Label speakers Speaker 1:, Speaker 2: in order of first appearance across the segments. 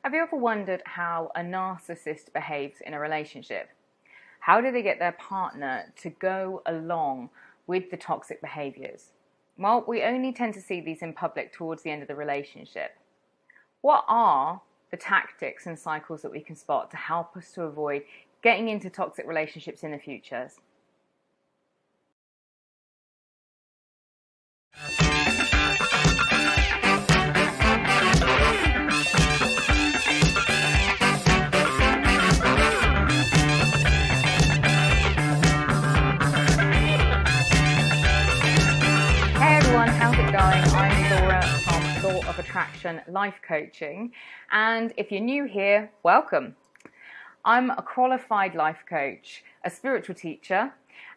Speaker 1: Have you ever wondered how a narcissist behaves in a relationship? How do they get their partner to go along with the toxic behaviors? Well, we only tend to see these in public towards the end of the relationship. What are the tactics and cycles that we can spot to help us to avoid getting into toxic relationships in the future? How's it going? I'm Laura from Law of Attraction Life Coaching, and if you're new here, welcome. I'm a qualified life coach, a spiritual teacher,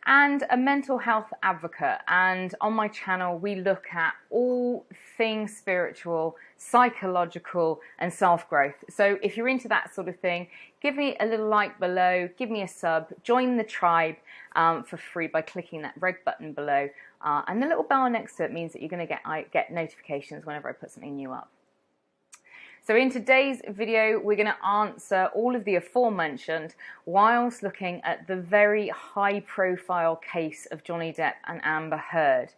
Speaker 1: and a mental health advocate, and on my channel we look at all things spiritual, psychological and self-growth. So if you're into that sort of thing, give me a little like below, give me a sub, join the tribe for free by clicking that red button below, and the little bell next to it means that you're going to get notifications whenever I put something new up. So in today's video, we're going to answer all of the aforementioned whilst looking at the very high profile case of Johnny Depp and Amber Heard.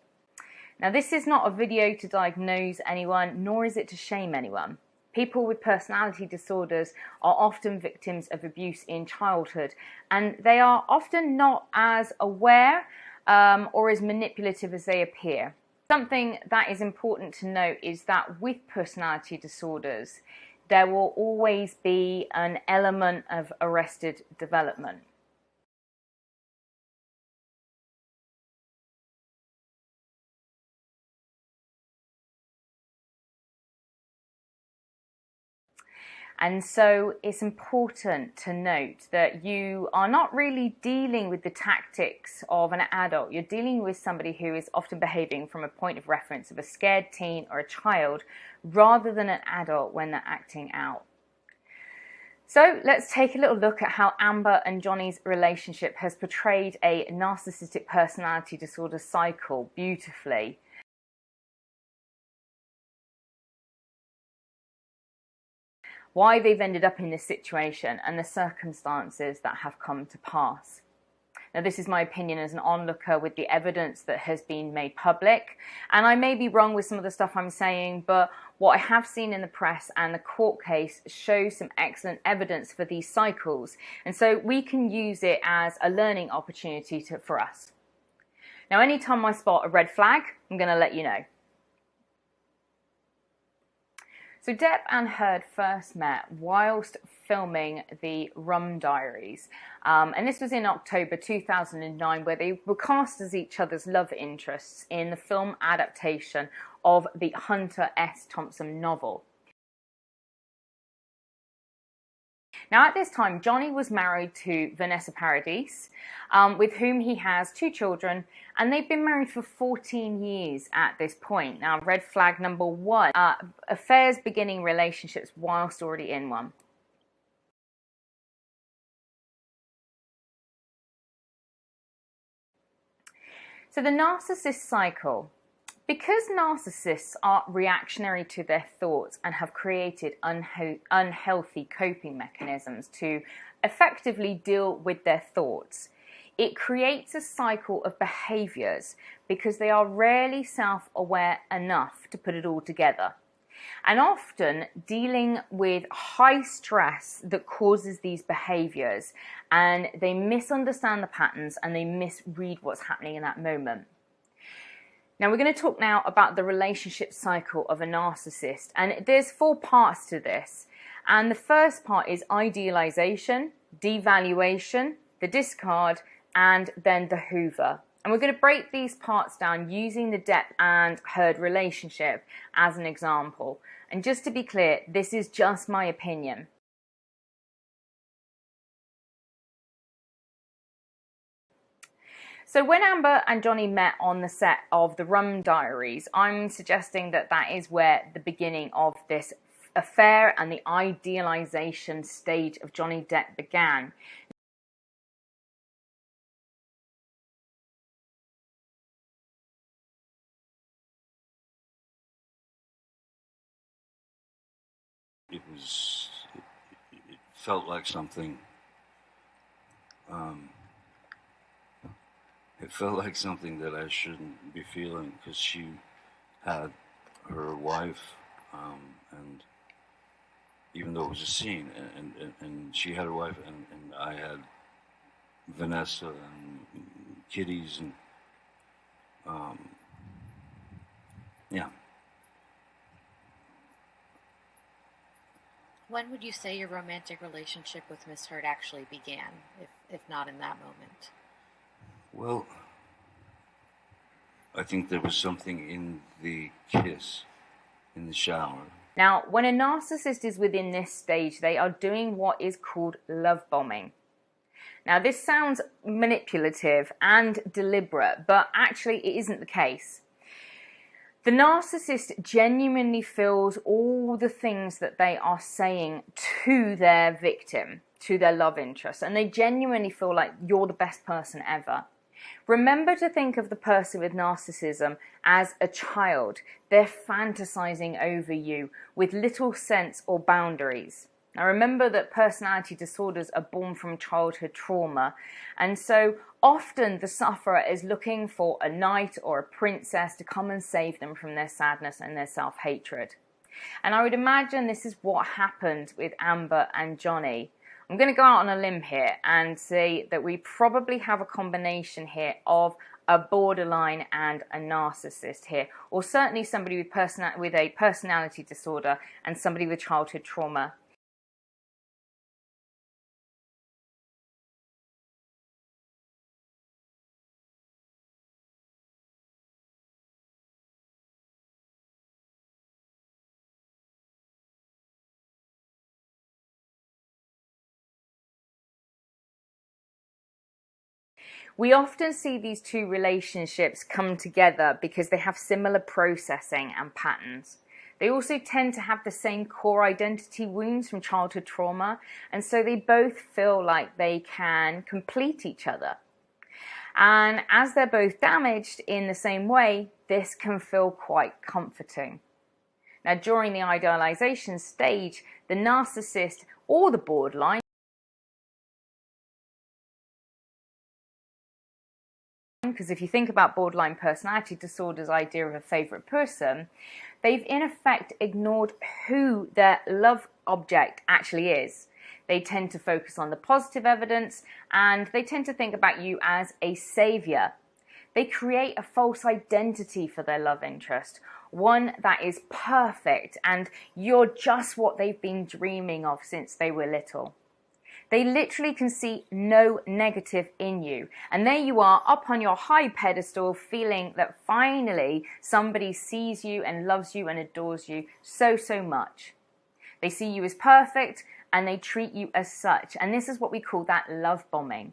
Speaker 1: Now, this is not a video to diagnose anyone, nor is it to shame anyone. People with personality disorders are often victims of abuse in childhood, and they are often not as aware or as manipulative as they appear. Something that is important to note is that with personality disorders, there will always be an element of arrested development. And so it's important to note that you are not really dealing with the tactics of an adult. You're dealing with somebody who is often behaving from a point of reference of a scared teen or a child rather than an adult when they're acting out. So let's take a little look at how Amber and Johnny's relationship has portrayed a narcissistic personality disorder cycle beautifully. Why they've ended up in this situation and the circumstances that have come to pass. Now, this is my opinion as an onlooker with the evidence that has been made public, and I may be wrong with some of the stuff I'm saying, but what I have seen in the press and the court case shows some excellent evidence for these cycles, and so we can use it as a learning opportunity for us. Now, anytime I spot a red flag, I'm going to let you know. So Depp and Heard first met whilst filming the Rum Diaries, and this was in October 2009, where they were cast as each other's love interests in the film adaptation of the Hunter S. Thompson novel. Now, at this time, Johnny was married to Vanessa Paradis, with whom he has 2 children, and they've been married for 14 years at this point. Now, red flag number 1, affairs beginning relationships whilst already in one. So the narcissist cycle. Because narcissists are reactionary to their thoughts and have created unhealthy coping mechanisms to effectively deal with their thoughts, it creates a cycle of behaviours because they are rarely self-aware enough to put it all together. And often dealing with high stress that causes these behaviours, and they misunderstand the patterns and they misread what's happening in that moment. Now, we're going to talk now about the relationship cycle of a narcissist, and there's 4 parts to this. And the first part is idealization, devaluation, the discard, and then the hoover. And we're going to break these parts down using the Depp and Heard relationship as an example. And just to be clear, this is just my opinion. So when Amber and Johnny met on the set of the Rum Diaries, I'm suggesting that that is where the beginning of this affair and the idealization stage of Johnny Depp began.
Speaker 2: It was felt like something. It felt like something that I shouldn't be feeling, because she had her wife, and even though it was a scene, and she had her wife, and I had Vanessa and kitties, and yeah.
Speaker 3: When would you say your romantic relationship with Miss Hurt actually began, if not in that moment?
Speaker 2: Well, I think there was something in the kiss in the shower.
Speaker 1: Now, when a narcissist is within this stage, they are doing what is called love bombing. Now, this sounds manipulative and deliberate, but actually it isn't the case. The narcissist genuinely feels all the things that they are saying to their victim, to their love interest, and they genuinely feel like you're the best person ever. Remember to think of the person with narcissism as a child. They're fantasizing over you with little sense or boundaries. Now remember that personality disorders are born from childhood trauma, and so often the sufferer is looking for a knight or a princess to come and save them from their sadness and their self-hatred. And I would imagine this is what happened with Amber and Johnny. I'm going to go out on a limb here and say that we probably have a combination here of a borderline and a narcissist here, or certainly somebody with a personality disorder and somebody with childhood trauma. We often see these two relationships come together because they have similar processing and patterns. They also tend to have the same core identity wounds from childhood trauma, and so they both feel like they can complete each other. And as they're both damaged in the same way, this can feel quite comforting. Now, during the idealization stage, the narcissist or the borderline, because if you think about borderline personality disorder's idea of a favorite person, they've in effect ignored who their love object actually is. They tend to focus on the positive evidence, and they tend to think about you as a savior. They create a false identity for their love interest, one that is perfect, and you're just what they've been dreaming of since they were little. They literally can see no negative in you. And there you are up on your high pedestal, feeling that finally somebody sees you and loves you and adores you so much. They see you as perfect and they treat you as such. And this is what we call that love bombing.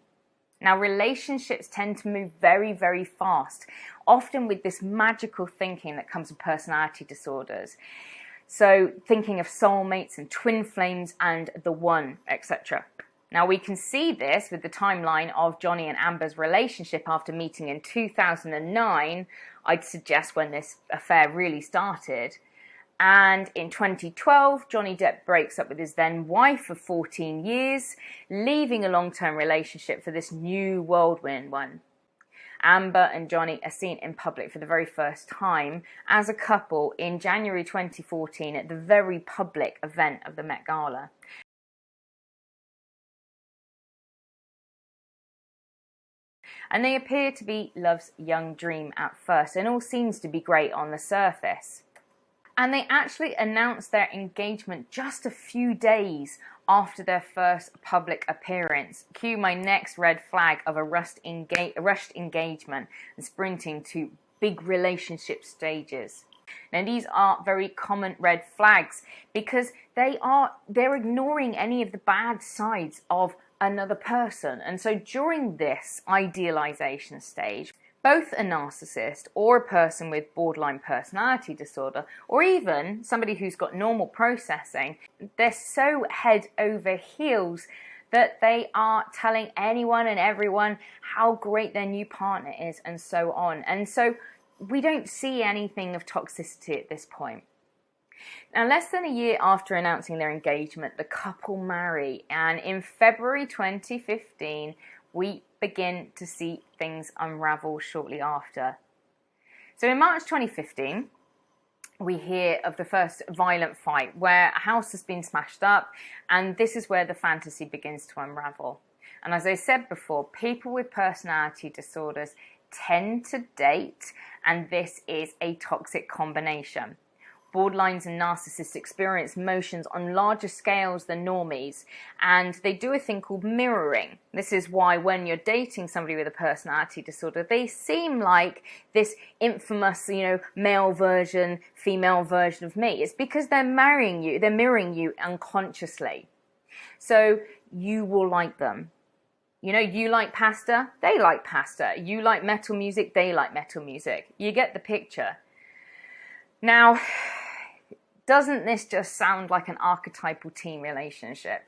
Speaker 1: Now, relationships tend to move very fast, often with this magical thinking that comes with personality disorders. So thinking of soulmates and twin flames and the one, etc. Now we can see this with the timeline of Johnny and Amber's relationship after meeting in 2009, I'd suggest when this affair really started. And in 2012, Johnny Depp breaks up with his then wife of 14 years, leaving a long-term relationship for this new whirlwind one. Amber and Johnny are seen in public for the very first time as a couple in January 2014 at the very public event of the Met Gala. And they appear to be love's young dream at first, and all seems to be great on the surface. And they actually announced their engagement just a few days after their first public appearance. Cue my next red flag of a rushed engagement and sprinting to big relationship stages. Now these are very common red flags because they're ignoring any of the bad sides of another person. And so during this idealization stage, both a narcissist or a person with borderline personality disorder, or even somebody who's got normal processing, they're so head over heels that they are telling anyone and everyone how great their new partner is and so on. And so we don't see anything of toxicity at this point. Now, less than a year after announcing their engagement, the couple marry, and in February 2015, we begin to see things unravel shortly after. So in March 2015, we hear of the first violent fight where a house has been smashed up, and this is where the fantasy begins to unravel. And as I said before, people with personality disorders tend to date, and this is a toxic combination. Borderlines and narcissists experience emotions on larger scales than normies, and they do a thing called mirroring. This is why when you're dating somebody with a personality disorder, they seem like this infamous, male version, female version of me. It's because they're mirroring you unconsciously. So you will like them. You like pasta, they like pasta. You like metal music, they like metal music. You get the picture. Now, doesn't this just sound like an archetypal teen relationship?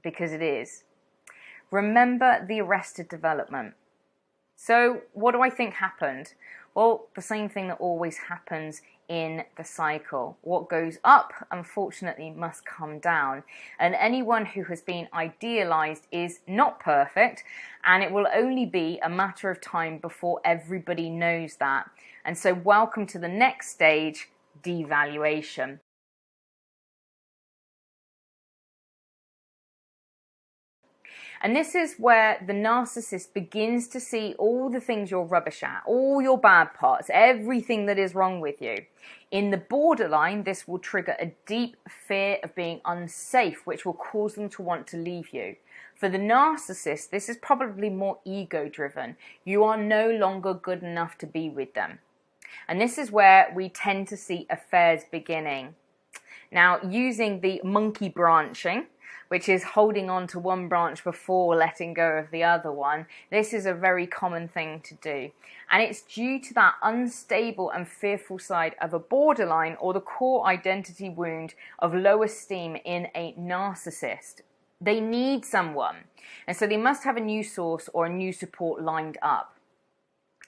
Speaker 1: Because it is. Remember the arrested development. So what do I think happened? Well, the same thing that always happens in the cycle. What goes up, unfortunately, must come down. And anyone who has been idealized is not perfect, and it will only be a matter of time before everybody knows that. And so welcome to the next stage, devaluation. And this is where the narcissist begins to see all the things you're rubbish at, all your bad parts, everything that is wrong with you. In the borderline, this will trigger a deep fear of being unsafe, which will cause them to want to leave you. For the narcissist, this is probably more ego-driven. You are no longer good enough to be with them. And this is where we tend to see affairs beginning. Now, using the monkey branching, which is holding on to one branch before letting go of the other one, this is a very common thing to do. And it's due to that unstable and fearful side of a borderline, or the core identity wound of low esteem in a narcissist. They need someone, and so they must have a new source or a new support lined up.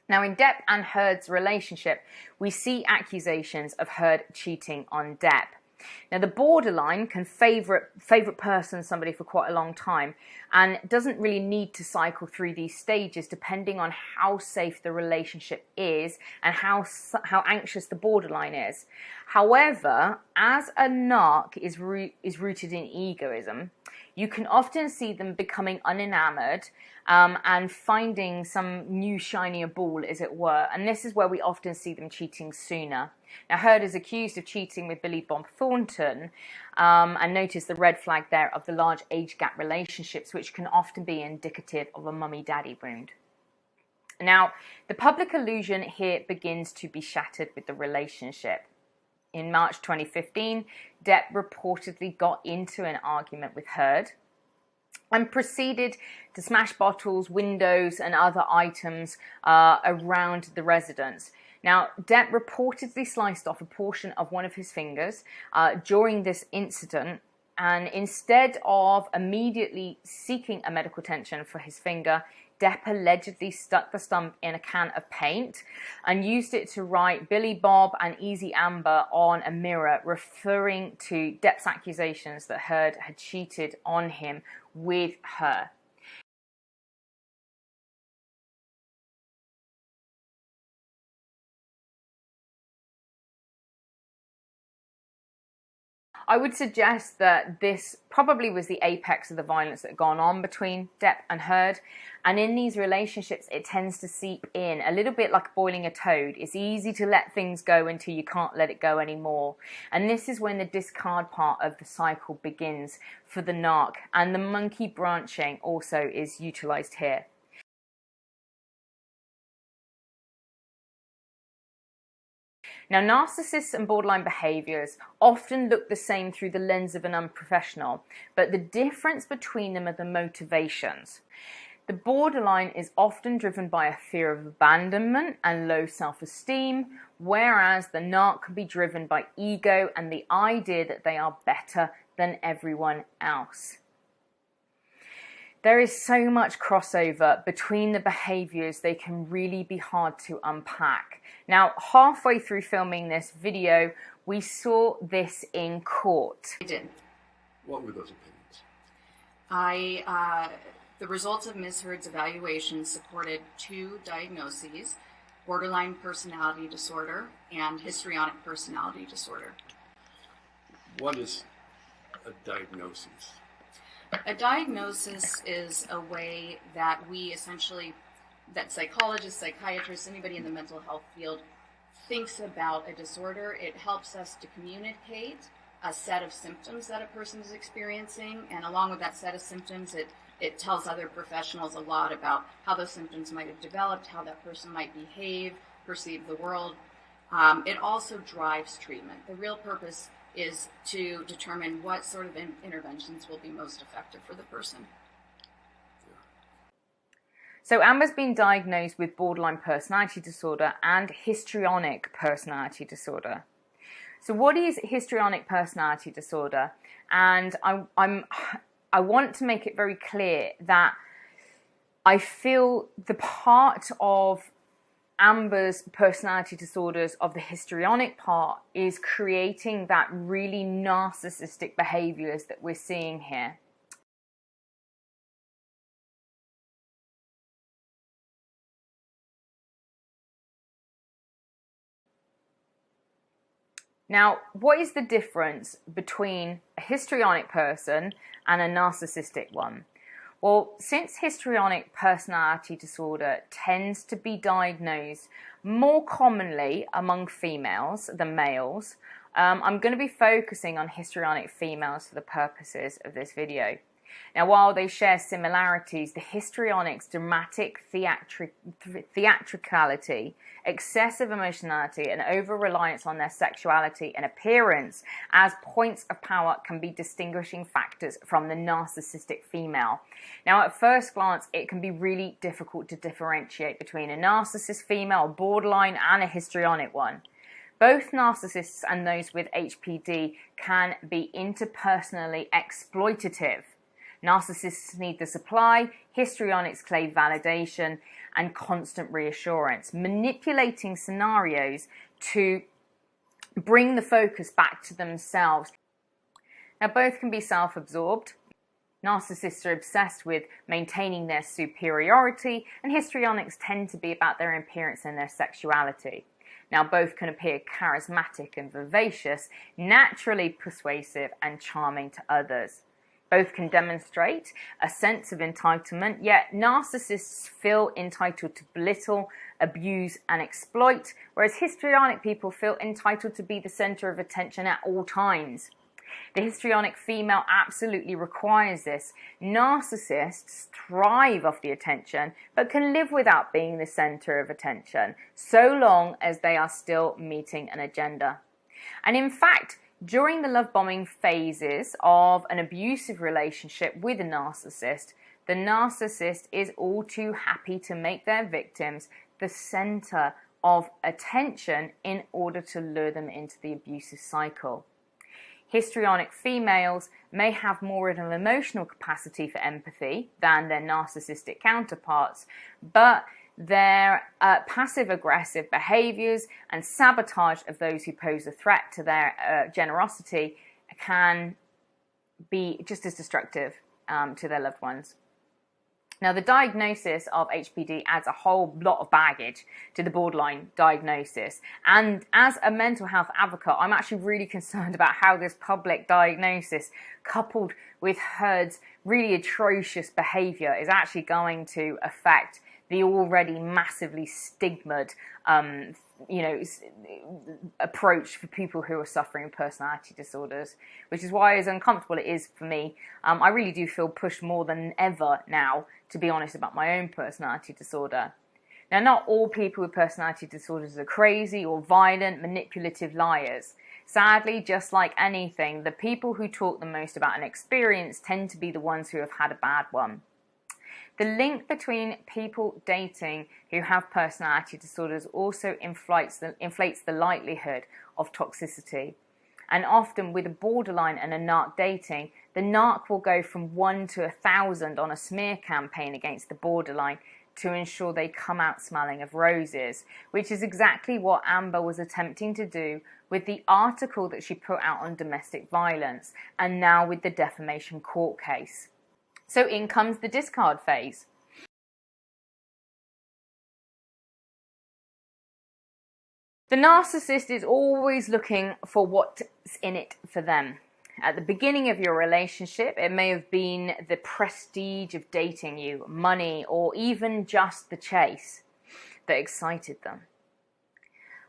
Speaker 1: Now, in Depp and Heard's relationship, we see accusations of Heard cheating on Depp. Now, the borderline can favorite person somebody for quite a long time, and doesn't really need to cycle through these stages depending on how safe the relationship is and how anxious the borderline is. However, as a narc is rooted in egoism, you can often see them becoming unenamored and finding some new shinier ball, as it were. And this is where we often see them cheating sooner. Now, Heard is accused of cheating with Billy Bob Thornton, and notice the red flag there of the large age gap relationships, which can often be indicative of a mummy-daddy wound. Now, the public illusion here begins to be shattered with the relationship. In March 2015, Depp reportedly got into an argument with Heard and proceeded to smash bottles, windows, and other items around the residence. Now, Depp reportedly sliced off a portion of one of his fingers during this incident, and instead of immediately seeking a medical attention for his finger, Depp allegedly stuck the stump in a can of paint and used it to write Billy Bob and Easy Amber on a mirror, referring to Depp's accusations that Heard had cheated on him with her. I would suggest that this probably was the apex of the violence that had gone on between Depp and Heard. And in these relationships, it tends to seep in a little bit like boiling a toad. It's easy to let things go until you can't let it go anymore. And this is when the discard part of the cycle begins for the narc. And the monkey branching also is utilized here. Now, narcissists and borderline behaviors often look the same through the lens of an unprofessional, but the difference between them are the motivations. The borderline is often driven by a fear of abandonment and low self-esteem, whereas the narc can be driven by ego and the idea that they are better than everyone else. There is so much crossover between the behaviours, they can really be hard to unpack. Now, halfway through filming this video, we saw this in court.
Speaker 4: I did.
Speaker 5: What were those opinions?
Speaker 4: The results of Ms. Heard's evaluation supported 2 diagnoses: borderline personality disorder and histrionic personality disorder.
Speaker 5: What is a diagnosis?
Speaker 4: A diagnosis is a way that that psychologists, psychiatrists, anybody in the mental health field thinks about a disorder. It helps us to communicate a set of symptoms that a person is experiencing, and along with that set of symptoms, it tells other professionals a lot about how those symptoms might have developed, how that person might behave, perceive the world. It also drives treatment. The real purpose is to determine what sort of interventions will be most effective for the person.
Speaker 1: So Amber's been diagnosed with borderline personality disorder and histrionic personality disorder. So what is histrionic personality disorder? And I want to make it very clear that I feel the part of Amber's personality disorders of the histrionic part is creating that really narcissistic behaviors that we're seeing here. Now, what is the difference between a histrionic person and a narcissistic one? Well, since histrionic personality disorder tends to be diagnosed more commonly among females than males, I'm going to be focusing on histrionic females for the purposes of this video. Now, while they share similarities, the histrionic's dramatic theatricality, excessive emotionality, and over-reliance on their sexuality and appearance as points of power can be distinguishing factors from the narcissistic female. Now, at first glance, it can be really difficult to differentiate between a narcissist female, borderline, and a histrionic one. Both narcissists and those with HPD can be interpersonally exploitative. Narcissists need the supply, histrionics crave validation and constant reassurance, manipulating scenarios to bring the focus back to themselves. Now, both can be self-absorbed. Narcissists are obsessed with maintaining their superiority, and histrionics tend to be about their appearance and their sexuality. Now, both can appear charismatic and vivacious, naturally persuasive and charming to others. Both can demonstrate a sense of entitlement, yet narcissists feel entitled to belittle, abuse, and exploit, whereas histrionic people feel entitled to be the center of attention at all times. The histrionic female absolutely requires this. Narcissists thrive off the attention, but can live without being the center of attention, so long as they are still meeting an agenda. And in fact, during the love bombing phases of an abusive relationship with a narcissist, the narcissist is all too happy to make their victims the center of attention in order to lure them into the abusive cycle. Histrionic females may have more of an emotional capacity for empathy than their narcissistic counterparts, but their passive-aggressive behaviors and sabotage of those who pose a threat to their generosity can be just as destructive to their loved ones. Now, the diagnosis of HPD adds a whole lot of baggage to the borderline diagnosis. And as a mental health advocate, I'm actually really concerned about how this public diagnosis, coupled with Heard's really atrocious behavior, is actually going to affect the already massively stigmatized, approach for people who are suffering personality disorders, which is why, as uncomfortable it is for me, I really do feel pushed more than ever now, to be honest, about my own personality disorder. Now, not all people with personality disorders are crazy or violent, manipulative liars. Sadly, just like anything, the people who talk the most about an experience tend to be the ones who have had a bad one. The link between people dating who have personality disorders also inflates the likelihood of toxicity. And often with a borderline and a narc dating, the narc will go from 1 to 1,000 on a smear campaign against the borderline to ensure they come out smelling of roses, which is exactly what Amber was attempting to do with the article that she put out on domestic violence, and now with the defamation court case. So in comes the discard phase. The narcissist is always looking for what's in it for them. At the beginning of your relationship, it may have been the prestige of dating you, money, or even just the chase that excited them.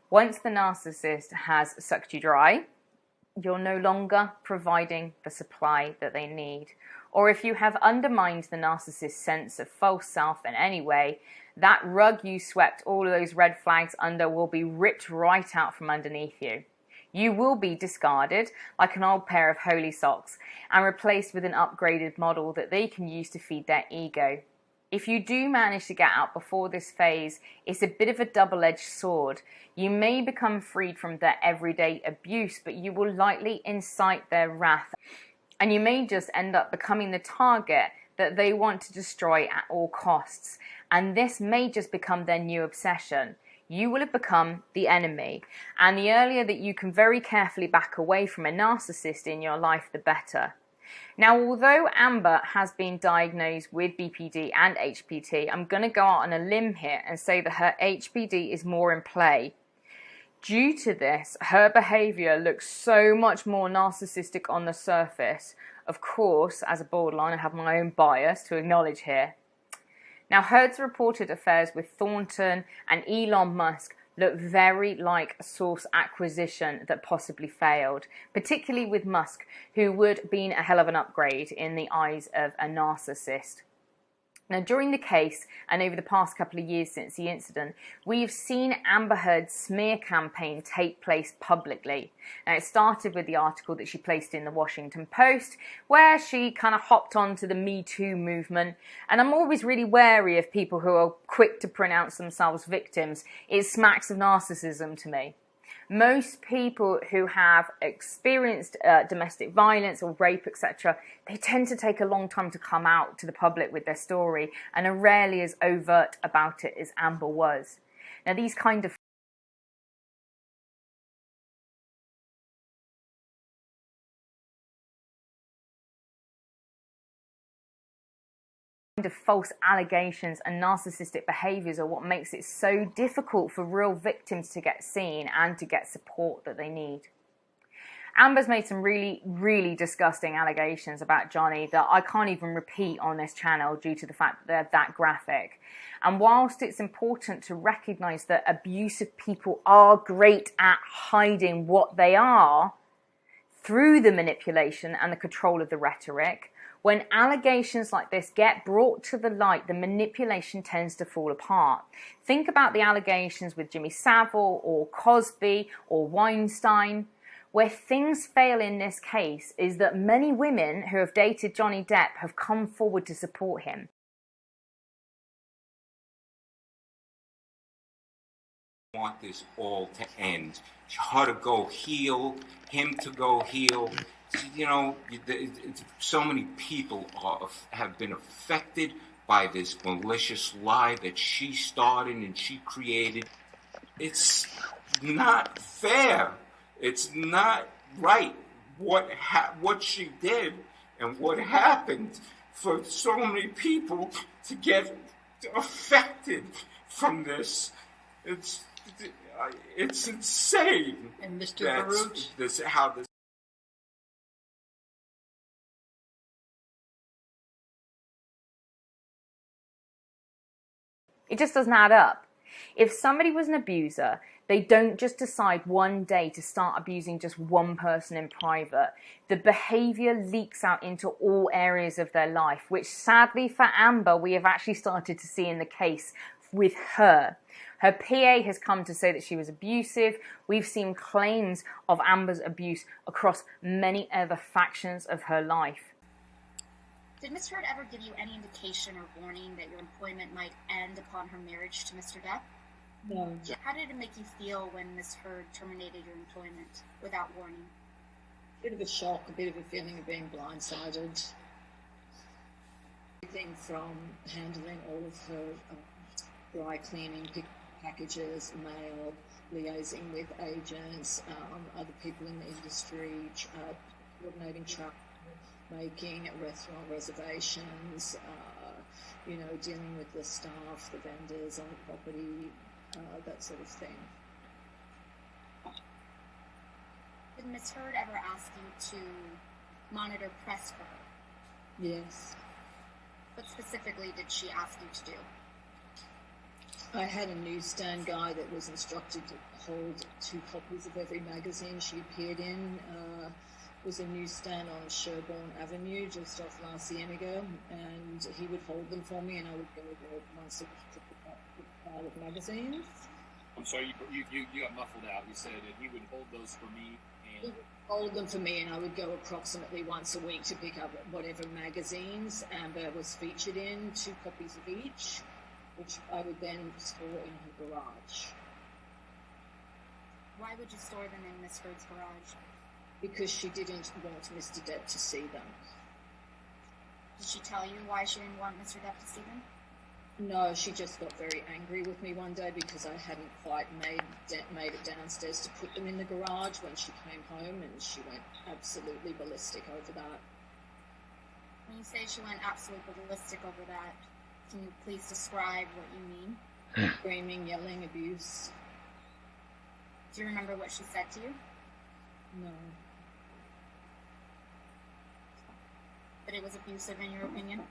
Speaker 1: Once the narcissist has sucked you dry, you're no longer providing the supply that they need. Or if you have undermined the narcissist's sense of false self in any way, that rug you swept all of those red flags under will be ripped right out from underneath you. You will be discarded like an old pair of holy socks and replaced with an upgraded model that they can use to feed their ego. If you do manage to get out before this phase, it's a bit of a double-edged sword. You may become freed from their everyday abuse, but you will likely incite their wrath. And you may just end up becoming the target that they want to destroy at all costs. And this may just become their new obsession. You will have become the enemy. And the earlier that you can very carefully back away from a narcissist in your life, the better. Now, although Amber has been diagnosed with BPD and HPD, I'm going to go out on a limb here and say that her HPD is more in play. Due to this, her behaviour looks so much more narcissistic on the surface. Of course, as a borderline, I have my own bias to acknowledge here. Now, Heard's reported affairs with Thornton and Elon Musk look very like a source acquisition that possibly failed, particularly with Musk, who would have been a hell of an upgrade in the eyes of a narcissist. Now, during the case and over the past couple of years since the incident, we've seen Amber Heard's smear campaign take place publicly. Now, it started with the article that she placed in the Washington Post, where she kind of hopped onto the Me Too movement. And I'm always really wary of people who are quick to pronounce themselves victims. It smacks of narcissism to me. Most people who have experienced domestic violence or rape, etc., they tend to take a long time to come out to the public with their story and are rarely as overt about it as Amber was. Now, these kind of false allegations and narcissistic behaviours are what makes it so difficult for real victims to get seen and to get support that they need. Amber's made some really, really disgusting allegations about Johnny that I can't even repeat on this channel due to the fact that they're that graphic. And whilst it's important to recognise that abusive people are great at hiding what they are through the manipulation and the control of the rhetoric, when allegations like this get brought to the light, the manipulation tends to fall apart. Think about the allegations with Jimmy Savile or Cosby or Weinstein. Where things fail in this case is that many women who have dated Johnny Depp have come forward to support him.
Speaker 6: I want this all to end. Her to go heal, him to go heal. You know, so many people have been affected by this malicious lie that she started and she created. It's not fair. It's not right what she did and what happened for so many people to get affected from this. It's insane.
Speaker 7: And Mr. Baruch?
Speaker 1: It just doesn't add up. If somebody was an abuser, they don't just decide one day to start abusing just one person in private. The behaviour leaks out into all areas of their life, which sadly for Amber, we have actually started to see in the case with her. Her PA has come to say that she was abusive. We've seen claims of Amber's abuse across many other factions of her life.
Speaker 8: Did Ms. Heard ever give you any indication or warning that your employment might end upon her marriage to Mr. Depp?
Speaker 7: No.
Speaker 8: How did it make you feel when Ms. Heard terminated your employment without warning?
Speaker 7: bit of a shock, a bit of a feeling of being blindsided. Everything from handling all of her dry cleaning packages, mail, liaising with agents, other people in the industry, coordinating travel, making restaurant reservations, dealing with the staff, the vendors on the property, that sort of thing.
Speaker 8: Did Ms. Heard ever ask you to monitor press for her?
Speaker 7: Yes.
Speaker 8: What specifically did she ask you to do?
Speaker 7: I had a newsstand guy that was instructed to hold 2 copies of every magazine she appeared in. It was a newsstand on Sherborne Avenue, just off La Cienega, and he would hold them for me, and I would go there once a week to pick up a pile of magazines.
Speaker 9: I'm sorry, you got muffled out. You said that he would hold those for me, and
Speaker 7: He would hold them for me, and I would go approximately once a week to pick up whatever magazines Amber was featured in, 2 copies of each, which I would then store in her garage.
Speaker 8: Why would you store them in Ms. Heard's garage?
Speaker 7: Because she didn't want Mr. Depp to see them.
Speaker 8: Did she tell you why she didn't want Mr. Depp to see them?
Speaker 7: No, she just got very angry with me one day because I hadn't quite made it downstairs to put them in the garage when she came home, and she went absolutely ballistic over that.
Speaker 8: When you say she went absolutely ballistic over that, can you please describe what you mean?
Speaker 7: Screaming, yelling, abuse.
Speaker 8: Do you remember what she said to you?
Speaker 7: No.
Speaker 8: That it was abusive in your opinion?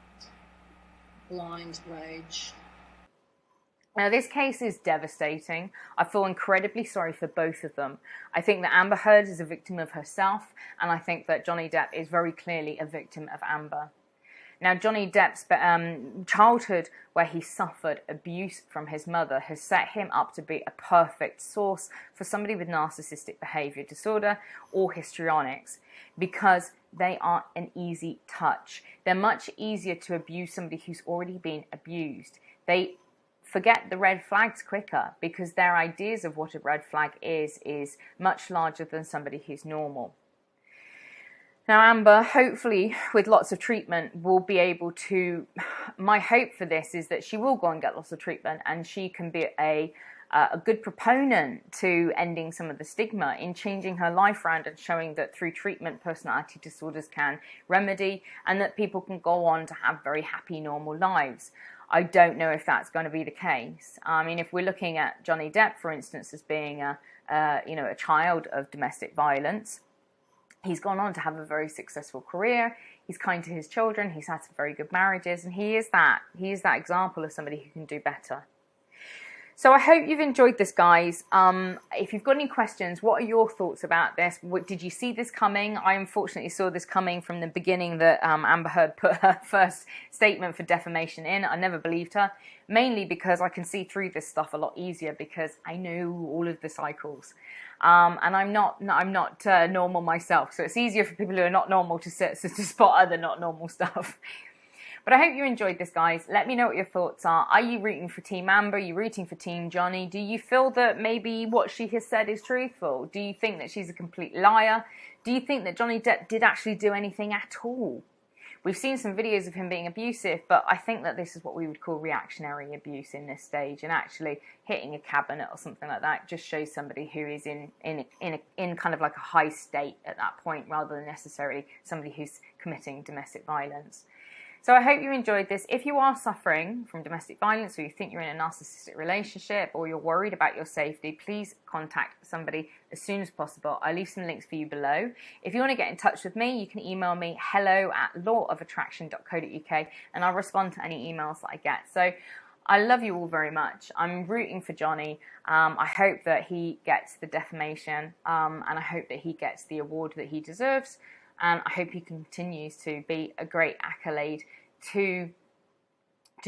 Speaker 7: Blind rage.
Speaker 1: Now, this case is devastating. I feel incredibly sorry for both of them. I think that Amber Heard is a victim of herself, and I think that Johnny Depp is very clearly a victim of Amber. Now, Johnny Depp's childhood, where he suffered abuse from his mother, has set him up to be a perfect source for somebody with narcissistic behavior disorder or histrionics, because they are an easy touch. They're much easier to abuse somebody who's already been abused. They forget the red flags quicker because their ideas of what a red flag is much larger than somebody who's normal. Now, Amber, hopefully with lots of treatment, will be able to, my hope for this is that she will go and get lots of treatment, and she can be a good proponent to ending some of the stigma in changing her life around and showing that through treatment, personality disorders can remedy, and that people can go on to have very happy, normal lives. I don't know if that's going to be the case. I mean, if we're looking at Johnny Depp, for instance, as being a child of domestic violence, he's gone on to have a very successful career. He's kind to his children. He's had some very good marriages, and he is that example of somebody who can do better. So I hope you've enjoyed this, guys. If you've got any questions, what are your thoughts about this? Did you see this coming? I unfortunately saw this coming from the beginning that Amber Heard put her first statement for defamation in. I never believed her, mainly because I can see through this stuff a lot easier because I know all of the cycles. And I'm not normal myself, so it's easier for people who are not normal to spot other not normal stuff. But I hope you enjoyed this, guys. Let me know what your thoughts are. Are you rooting for Team Amber? Are you rooting for Team Johnny? Do you feel that maybe what she has said is truthful? Do you think that she's a complete liar? Do you think that Johnny Depp did actually do anything at all? We've seen some videos of him being abusive, but I think that this is what we would call reactionary abuse in this stage, and actually hitting a cabinet or something like that just shows somebody who is in kind of like a high state at that point, rather than necessarily somebody who's committing domestic violence. So I hope you enjoyed this. If you are suffering from domestic violence, or you think you're in a narcissistic relationship, or you're worried about your safety, please contact somebody as soon as possible. I'll leave some links for you below. If you want to get in touch with me, you can email me hello@lawofattraction.co.uk, and I'll respond to any emails that I get. So I love you all very much. I'm rooting for Johnny. I hope that he gets the defamation, and I hope that he gets the award that he deserves. And I hope he continues to be a great accolade to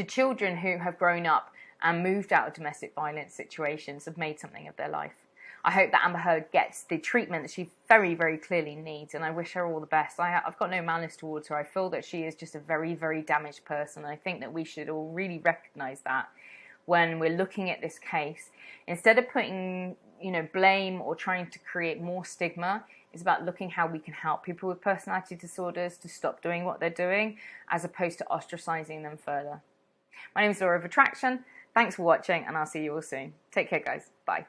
Speaker 1: children who have grown up and moved out of domestic violence situations, have made something of their life. I hope that Amber Heard gets the treatment that she very, very clearly needs, and I wish her all the best. I've got no malice towards her. I feel that she is just a very, very damaged person. I think that we should all really recognise that when we're looking at this case. Instead of putting blame or trying to create more stigma, It's about looking how we can help people with personality disorders to stop doing what they're doing, as opposed to ostracizing them further. My name is Laura of Attraction. Thanks for watching, and I'll see you all soon. Take care, guys. Bye.